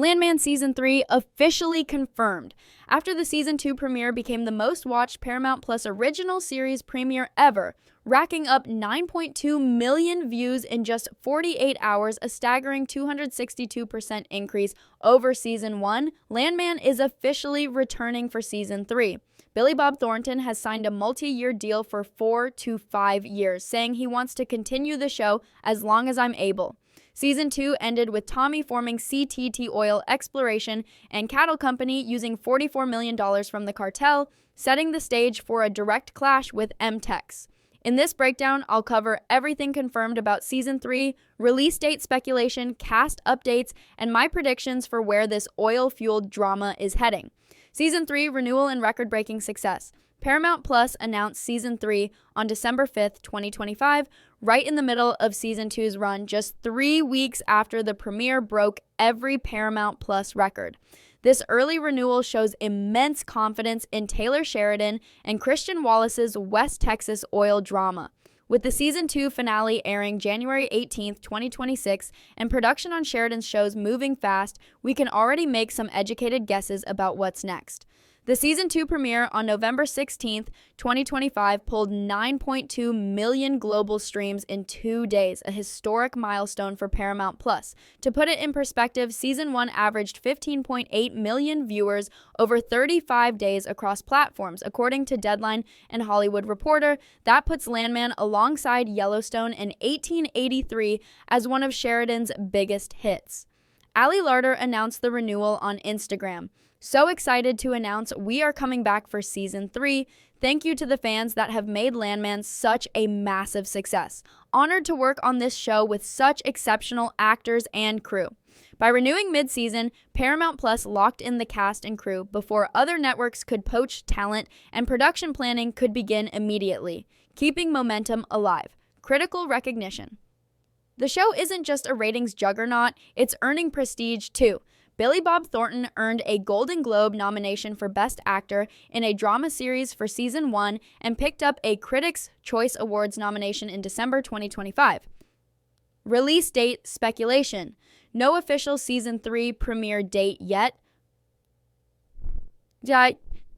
Landman Season 3 officially confirmed. After the Season 2 premiere became the most watched Paramount Plus original series premiere ever, racking up 9.2 million views in just 48 hours, a staggering 262% increase over Season 1, Landman is officially returning for Season 3. Billy Bob Thornton has signed a multi-year deal for 4 to 5 years, saying he wants to continue the show as long as I'm able. Season 2 ended with Tommy forming CTT Oil Exploration and Cattle Company using $44 million from the Cartel, setting the stage for a direct clash with MTEX. In this breakdown, I'll cover everything confirmed about Season 3, release date speculation, cast updates, and my predictions for where this oil-fueled drama is heading. Season 3 renewal and record-breaking success. Paramount Plus announced Season 3 on December 5th, 2025, right in the middle of Season 2's run, just 3 weeks after the premiere broke every Paramount Plus record. This early renewal shows immense confidence in Taylor Sheridan and Christian Wallace's West Texas oil drama. With the Season 2 finale airing January 18th, 2026, and production on Sheridan's shows moving fast, we can already make some educated guesses about what's next. The Season 2 premiere on November 16th, 2025 pulled 9.2 million global streams in 2 days, a historic milestone for Paramount Plus. To put it in perspective, Season 1 averaged 15.8 million viewers over 35 days across platforms, according to Deadline and Hollywood Reporter. That puts Landman alongside Yellowstone and 1883 as one of Sheridan's biggest hits. Ali Larter announced the renewal on Instagram. So excited to announce we are coming back for Season 3. Thank you to the fans that have made Landman such a massive success. Honored to work on this show with such exceptional actors and crew. By renewing mid-season, Paramount Plus locked in the cast and crew before other networks could poach talent, and production planning could begin immediately, keeping momentum alive. Critical recognition. The show isn't just a ratings juggernaut, it's earning prestige too. Billy Bob Thornton earned a Golden Globe nomination for Best Actor in a Drama Series for Season 1 and picked up a Critics' Choice Awards nomination in December 2025. Release date speculation. No official Season 3 premiere date yet,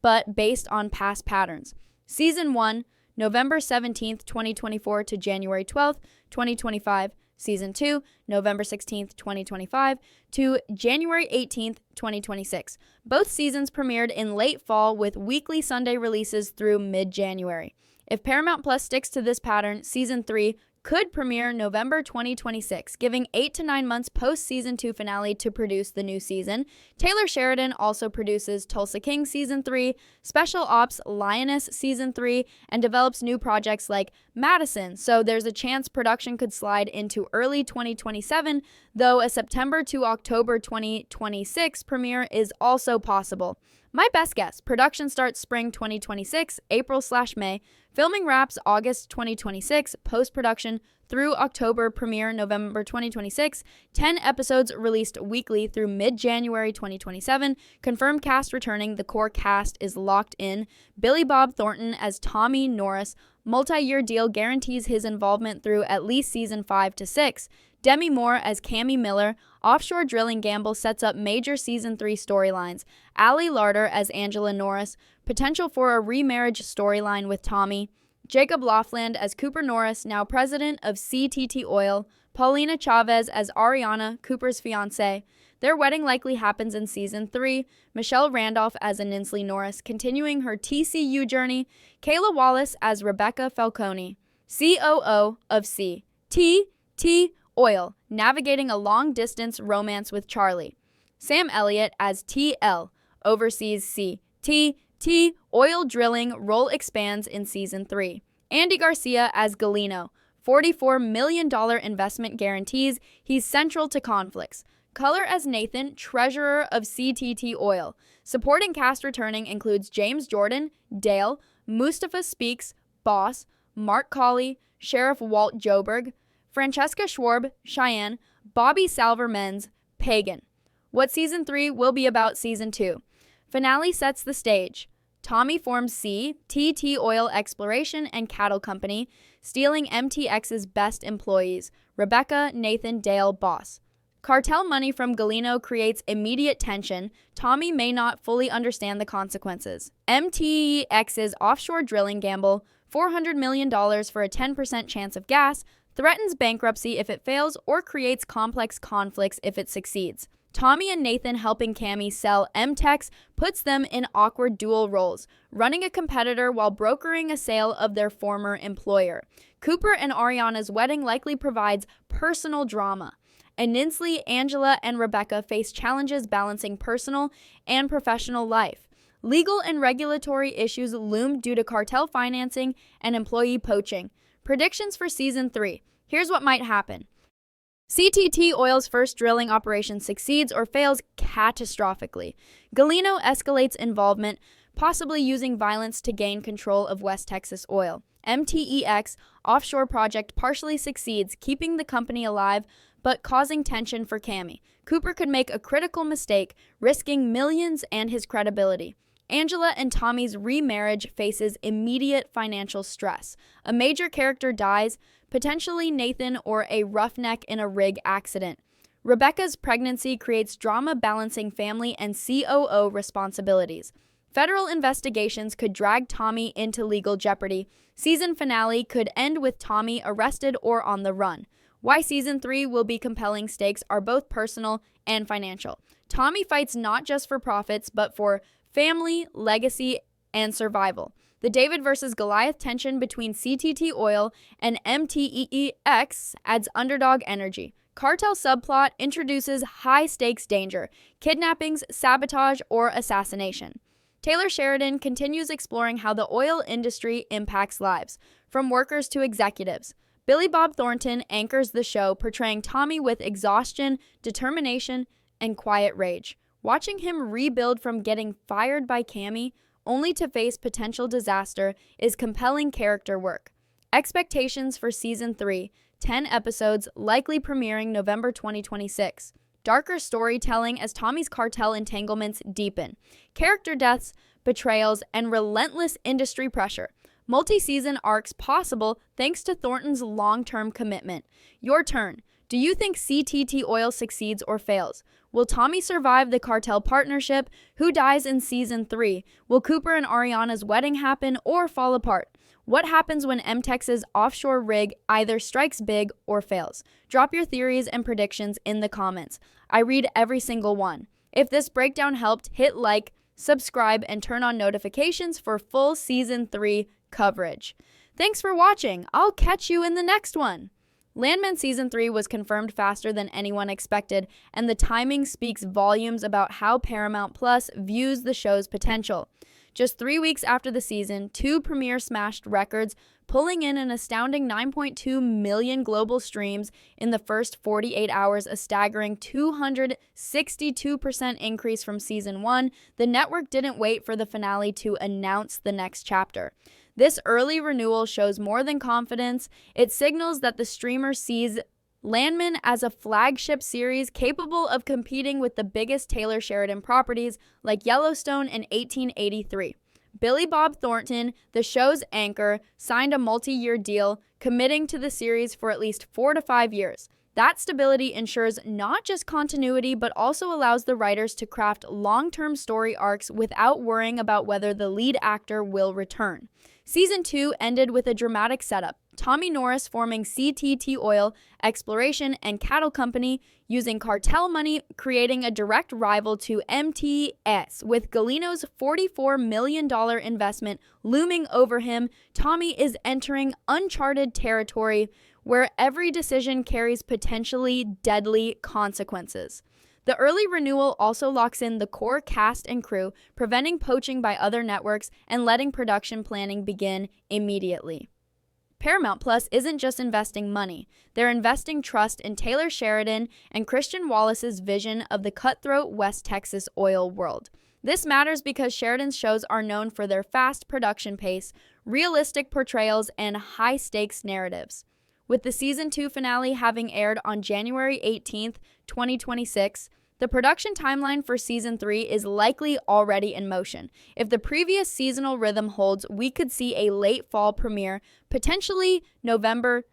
but based on past patterns. Season 1, November 17th, 2024 to January 12th, 2025. Season 2, November 16th, 2025 to January 18th, 2026. Both seasons premiered in late fall with weekly Sunday releases through mid-January. If Paramount Plus sticks to this pattern, Season 3 could premiere November 2026, giving 8 to 9 months post-Season 2 finale to produce the new season. Taylor Sheridan also produces Tulsa King Season 3, Special Ops Lioness Season 3, and develops new projects like Madison, so there's a chance production could slide into early 2027, though a September to October 2026 premiere is also possible. My best guess, production starts spring 2026, April/May, filming wraps August 2026, post-production through October, premiere November 2026, 10 episodes released weekly through mid-January 2027, confirmed cast returning, the core cast is locked in, Billy Bob Thornton as Tommy Norris, multi-year deal guarantees his involvement through at least Season 5 to 6, Demi Moore as Cammie Miller, offshore drilling gamble sets up major Season 3 storylines, Ali Larter as Angela Norris, potential for a remarriage storyline with Tommy, Jacob Lofland as Cooper Norris, now president of CTT Oil, Paulina Chavez as Ariana, Cooper's fiancée. Their wedding likely happens in Season 3, Michelle Randolph as Aninsley Norris, continuing her TCU journey, Kayla Wallace as Rebecca Falcone, COO of CTT Oil, navigating a long-distance romance with Charlie. Sam Elliott as TL, oversees CTT Oil drilling, role expands in Season 3. Andy Garcia as Galeno, $44 million investment guarantees, he's central to conflicts. Color as Nathan, treasurer of CTT Oil. Supporting cast returning includes James Jordan, Dale, Mustafa Speaks, Boss, Mark Colley, Sheriff Walt Joberg, Francesca Schwarb, Cheyenne, Bobby Salver-Menz, Pagan. What Season 3 will be about Season 2. Finale sets the stage. Tommy forms CTT Oil Exploration and Cattle Company, stealing MTEX's best employees, Rebecca, Nathan, Dale, Boss. Cartel money from Galino creates immediate tension. Tommy may not fully understand the consequences. MTEX's offshore drilling gamble, $400 million for a 10% chance of gas, threatens bankruptcy if it fails or creates complex conflicts if it succeeds. Tommy and Nathan helping Cammy sell MTEX puts them in awkward dual roles, running a competitor while brokering a sale of their former employer. Cooper and Ariana's wedding likely provides personal drama. And Ninsley, Angela, and Rebecca face challenges balancing personal and professional life. Legal and regulatory issues loom due to cartel financing and employee poaching. Predictions for Season 3. Here's what might happen. CTT Oil's first drilling operation succeeds or fails catastrophically. Galino escalates involvement, possibly using violence to gain control of West Texas Oil. MTEX offshore project partially succeeds, keeping the company alive but causing tension for Cammy. Cooper could make a critical mistake, risking millions and his credibility. Angela and Tommy's remarriage faces immediate financial stress. A major character dies, potentially Nathan or a roughneck in a rig accident. Rebecca's pregnancy creates drama balancing family and COO responsibilities. Federal investigations could drag Tommy into legal jeopardy. Season finale could end with Tommy arrested or on the run. Why Season 3 will be compelling stakes are both personal and financial. Tommy fights not just for profits, but for family, legacy, and survival. The David versus Goliath tension between CTT Oil and MTEX adds underdog energy. Cartel subplot introduces high-stakes danger, kidnappings, sabotage, or assassination. Taylor Sheridan continues exploring how the oil industry impacts lives, from workers to executives. Billy Bob Thornton anchors the show, portraying Tommy with exhaustion, determination, and quiet rage. Watching him rebuild from getting fired by Cammy, only to face potential disaster, is compelling character work. Expectations for Season 3, 10 episodes, likely premiering November 2026. Darker storytelling as Tommy's cartel entanglements deepen. Character deaths, betrayals, and relentless industry pressure. Multi-season arcs possible thanks to Thornton's long-term commitment. Your turn. Do you think CTT Oil succeeds or fails? Will Tommy survive the cartel partnership? Who dies in Season 3? Will Cooper and Ariana's wedding happen or fall apart? What happens when MTEX's offshore rig either strikes big or fails? Drop your theories and predictions in the comments. I read every single one. If this breakdown helped, hit like, subscribe, and turn on notifications for full Season 3 coverage. Thanks for watching. I'll catch you in the next one. Landman Season 3 was confirmed faster than anyone expected, and the timing speaks volumes about how Paramount Plus views the show's potential. Just 3 weeks after the season, 2 premieres smashed records, pulling in an astounding 9.2 million global streams in the first 48 hours, a staggering 262% increase from Season 1. The network didn't wait for the finale to announce the next chapter. This early renewal shows more than confidence. It signals that the streamer sees Landman as a flagship series capable of competing with the biggest Taylor Sheridan properties like Yellowstone and 1883. Billy Bob Thornton, the show's anchor, signed a multi-year deal, committing to the series for at least 4 to 5 years. That stability ensures not just continuity, but also allows the writers to craft long-term story arcs without worrying about whether the lead actor will return. Season 2 ended with a dramatic setup. Tommy Norris forming CTT Oil, Exploration, and Cattle Company, using cartel money, creating a direct rival to MTEX. With Galino's $44 million investment looming over him, Tommy is entering uncharted territory where every decision carries potentially deadly consequences. The early renewal also locks in the core cast and crew, preventing poaching by other networks and letting production planning begin immediately. Paramount Plus isn't just investing money. They're investing trust in Taylor Sheridan and Christian Wallace's vision of the cutthroat West Texas oil world. This matters because Sheridan's shows are known for their fast production pace, realistic portrayals, and high-stakes narratives. With the Season 2 finale having aired on January 18th, 2026, the production timeline for Season 3 is likely already in motion. If the previous seasonal rhythm holds, we could see a late fall premiere, potentially November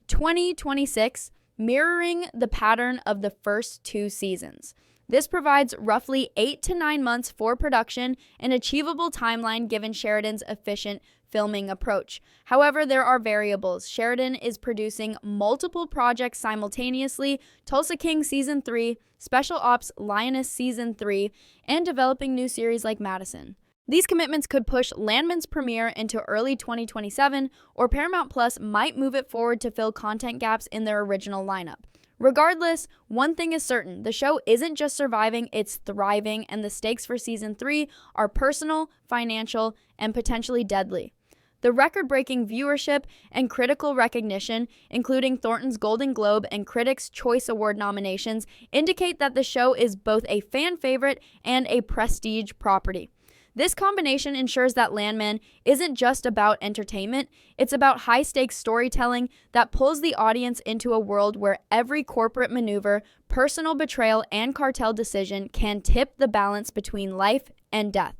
2026. mirroring the pattern of the first 2 seasons. This provides roughly 8 to 9 months for production, an achievable timeline given Sheridan's efficient filming approach. However, there are variables. Sheridan is producing multiple projects simultaneously: Tulsa King Season 3, Special Ops Lioness Season 3, and developing new series like Madison. These commitments could push Landman's premiere into early 2027, or Paramount Plus might move it forward to fill content gaps in their original lineup. Regardless, one thing is certain: the show isn't just surviving, it's thriving, and the stakes for Season 3 are personal, financial, and potentially deadly. The record-breaking viewership and critical recognition, including Thornton's Golden Globe and Critics' Choice Award nominations, indicate that the show is both a fan favorite and a prestige property. This combination ensures that Landman isn't just about entertainment, it's about high-stakes storytelling that pulls the audience into a world where every corporate maneuver, personal betrayal, and cartel decision can tip the balance between life and death.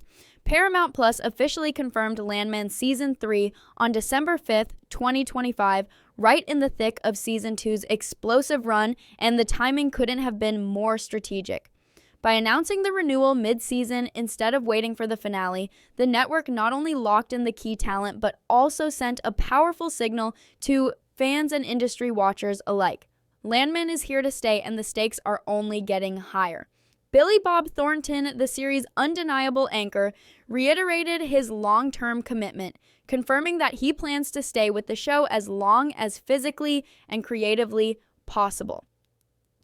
Paramount Plus officially confirmed Landman Season 3 on December 5th, 2025, right in the thick of Season 2's explosive run, and the timing couldn't have been more strategic. By announcing the renewal mid-season instead of waiting for the finale, the network not only locked in the key talent, but also sent a powerful signal to fans and industry watchers alike. Landman is here to stay, and the stakes are only getting higher. Billy Bob Thornton, the series' undeniable anchor, reiterated his long-term commitment, confirming that he plans to stay with the show as long as physically and creatively possible.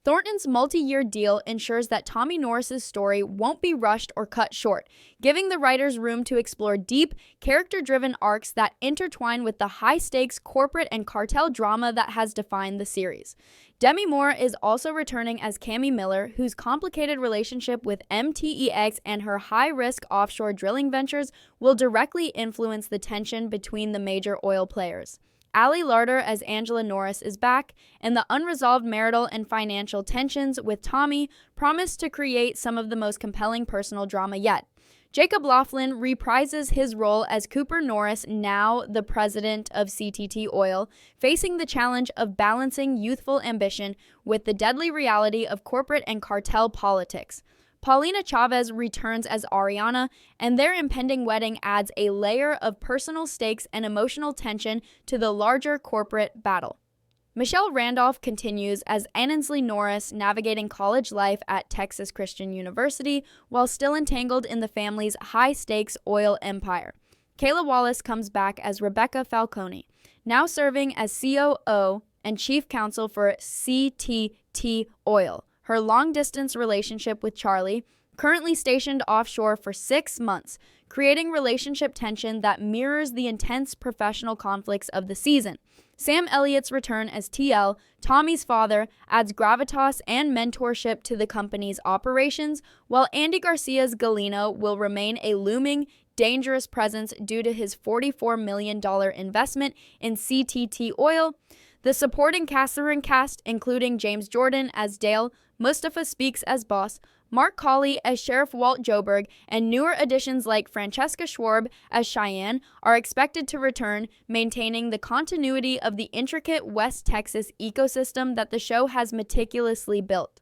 Thornton's multi-year deal ensures that Tommy Norris's story won't be rushed or cut short, giving the writers room to explore deep, character-driven arcs that intertwine with the high-stakes corporate and cartel drama that has defined the series. Demi Moore is also returning as Cammy Miller, whose complicated relationship with MTEX and her high-risk offshore drilling ventures will directly influence the tension between the major oil players. Ali Larter as Angela Norris is back, and the unresolved marital and financial tensions with Tommy promise to create some of the most compelling personal drama yet. Jacob Laughlin reprises his role as Cooper Norris, now the president of CTT Oil, facing the challenge of balancing youthful ambition with the deadly reality of corporate and cartel politics. Paulina Chavez returns as Ariana, and their impending wedding adds a layer of personal stakes and emotional tension to the larger corporate battle. Michelle Randolph continues as Anansley Norris, navigating college life at Texas Christian University while still entangled in the family's high-stakes oil empire. Kayla Wallace comes back as Rebecca Falcone, now serving as COO and Chief Counsel for CTT Oil, her long-distance relationship with Charlie, currently stationed offshore for 6 months, creating relationship tension that mirrors the intense professional conflicts of the season. Sam Elliott's return as TL, Tommy's father, adds gravitas and mentorship to the company's operations, while Andy Garcia's Galeno will remain a looming, dangerous presence due to his $44 million investment in CTT Oil. The supporting cast, including James Jordan as Dale, Mustafa Speaks as Boss, Mark Colley as Sheriff Walt Joberg, and newer additions like Francesca Schwarb as Cheyenne are expected to return, maintaining the continuity of the intricate West Texas ecosystem that the show has meticulously built.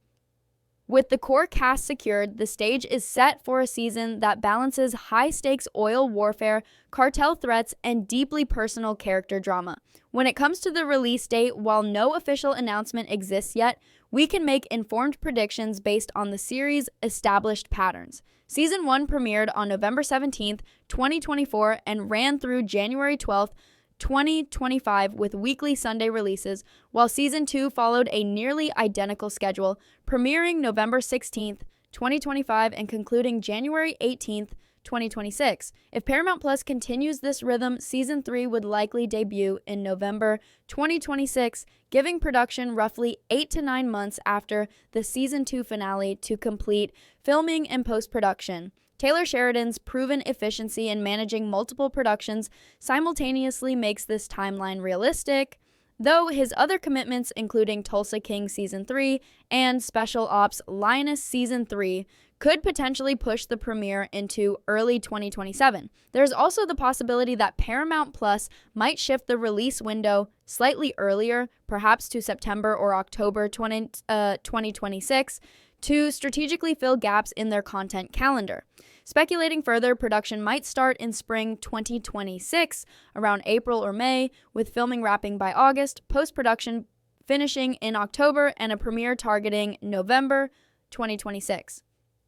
With the core cast secured, the stage is set for a season that balances high-stakes oil warfare, cartel threats, and deeply personal character drama. When it comes to the release date, while no official announcement exists yet, we can make informed predictions based on the series' established patterns. Season 1 premiered on November 17th, 2024, and ran through January 12th, 2025 with weekly Sunday releases, while Season 2 followed a nearly identical schedule, premiering November 16th, 2025 and concluding January 18th, 2026. If Paramount Plus continues this rhythm, Season 3 would likely debut in November 2026, giving production roughly 8 to 9 months after the Season 2 finale to complete filming and post-production. Taylor Sheridan's proven efficiency in managing multiple productions simultaneously makes this timeline realistic, though his other commitments, including Tulsa King Season 3 and Special Ops Lioness Season 3, could potentially push the premiere into early 2027. There's also the possibility that Paramount Plus might shift the release window slightly earlier, perhaps to September or October 2026, to strategically fill gaps in their content calendar. Speculating further, production might start in spring 2026, around April or May, with filming wrapping by August, post-production finishing in October, and a premiere targeting November 2026.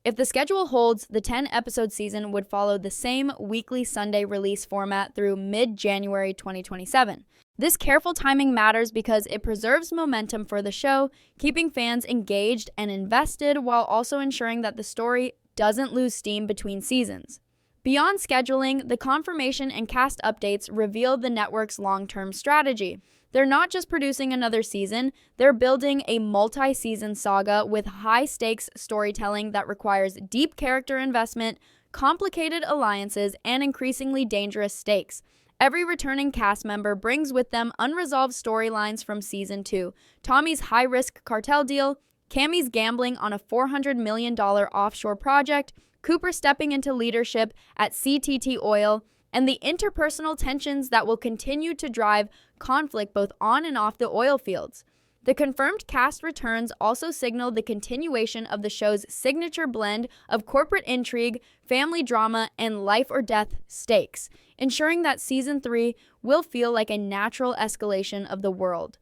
If the schedule holds, the 10-episode season would follow the same weekly Sunday release format through mid-January 2027. This careful timing matters because it preserves momentum for the show, keeping fans engaged and invested while also ensuring that the story doesn't lose steam between seasons. Beyond scheduling, the confirmation and cast updates reveal the network's long-term strategy. They're not just producing another season, they're building a multi-season saga with high-stakes storytelling that requires deep character investment, complicated alliances, and increasingly dangerous stakes. Every returning cast member brings with them unresolved storylines from Season 2, Tommy's high-risk cartel deal, Cammy's gambling on a $400 million offshore project, Cooper stepping into leadership at CTT Oil, and the interpersonal tensions that will continue to drive conflict both on and off the oil fields. The confirmed cast returns also signal the continuation of the show's signature blend of corporate intrigue, family drama, and life-or-death stakes, ensuring that Season 3 will feel like a natural escalation of the world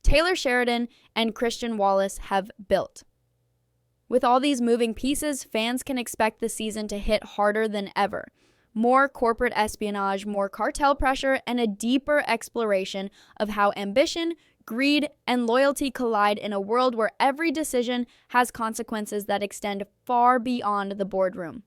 Taylor Sheridan and Christian Wallace have built. With all these moving pieces, fans can expect the season to hit harder than ever. More corporate espionage, more cartel pressure, and a deeper exploration of how ambition, greed, and loyalty collide in a world where every decision has consequences that extend far beyond the boardroom.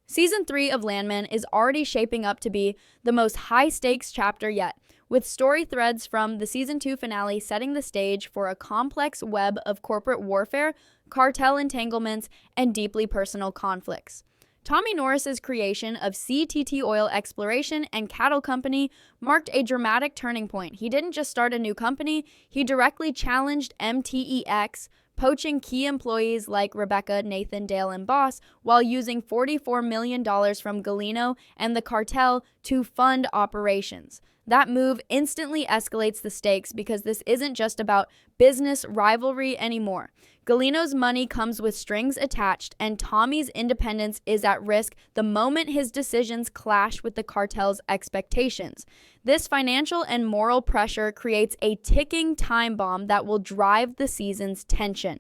Season 3 of Landman is already shaping up to be the most high-stakes chapter yet, with story threads from the Season 2 finale setting the stage for a complex web of corporate warfare, cartel entanglements, and deeply personal conflicts. Tommy Norris's creation of CTT Oil Exploration and Cattle Company marked a dramatic turning point. He didn't just start a new company, he directly challenged MTEX, poaching key employees like Rebecca, Nathan, Dale, and Boss, while using $44 million from Galino and the cartel to fund operations. That move instantly escalates the stakes because this isn't just about business rivalry anymore. Galino's money comes with strings attached, and Tommy's independence is at risk the moment his decisions clash with the cartel's expectations. This financial and moral pressure creates a ticking time bomb that will drive the season's tension.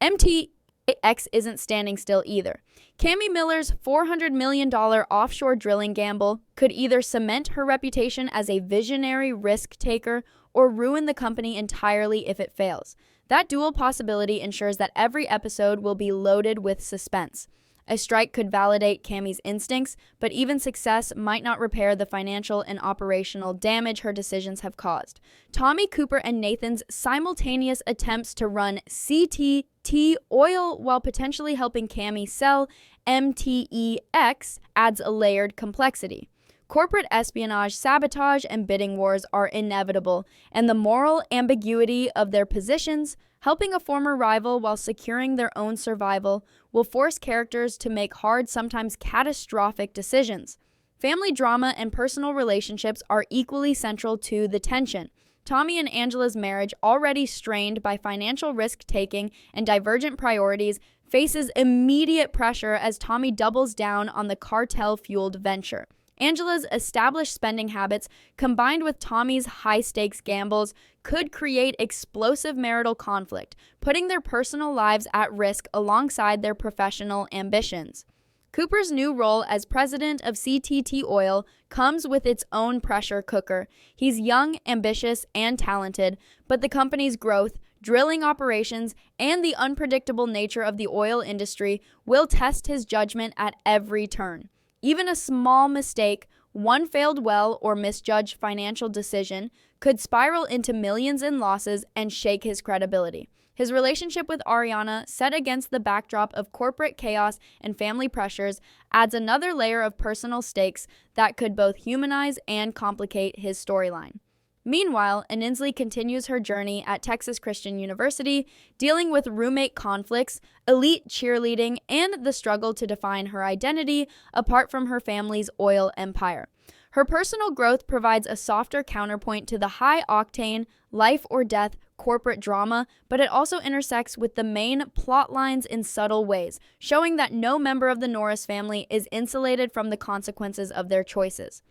MTEX isn't standing still either. Cammy Miller's $400 million offshore drilling gamble could either cement her reputation as a visionary risk taker or ruin the company entirely if it fails. That dual possibility ensures that every episode will be loaded with suspense. A strike could validate Cammy's instincts, but even success might not repair the financial and operational damage her decisions have caused. Tommy, Cooper, and Nathan's simultaneous attempts to run CTT Oil while potentially helping Cammy sell MTEX adds a layered complexity. Corporate espionage, sabotage, and bidding wars are inevitable, and the moral ambiguity of their positions, helping a former rival while securing their own survival, will force characters to make hard, sometimes catastrophic decisions. Family drama and personal relationships are equally central to the tension. Tommy and Angela's marriage, already strained by financial risk-taking and divergent priorities, faces immediate pressure as Tommy doubles down on the cartel-fueled venture. Angela's established spending habits, combined with Tommy's high-stakes gambles, could create explosive marital conflict, putting their personal lives at risk alongside their professional ambitions. Cooper's new role as president of CTT Oil comes with its own pressure cooker. He's young, ambitious, and talented, but the company's growth, drilling operations, and the unpredictable nature of the oil industry will test his judgment at every turn. Even a small mistake, one failed well or misjudged financial decision, could spiral into millions in losses and shake his credibility. His relationship with Ariana, set against the backdrop of corporate chaos and family pressures, adds another layer of personal stakes that could both humanize and complicate his storyline. Meanwhile, Inslee continues her journey at Texas Christian University, dealing with roommate conflicts, elite cheerleading, and the struggle to define her identity apart from her family's oil empire. Her personal growth provides a softer counterpoint to the high-octane, life-or-death corporate drama, but it also intersects with the main plot lines in subtle ways, showing that no member of the Norris family is insulated from the consequences of their choices.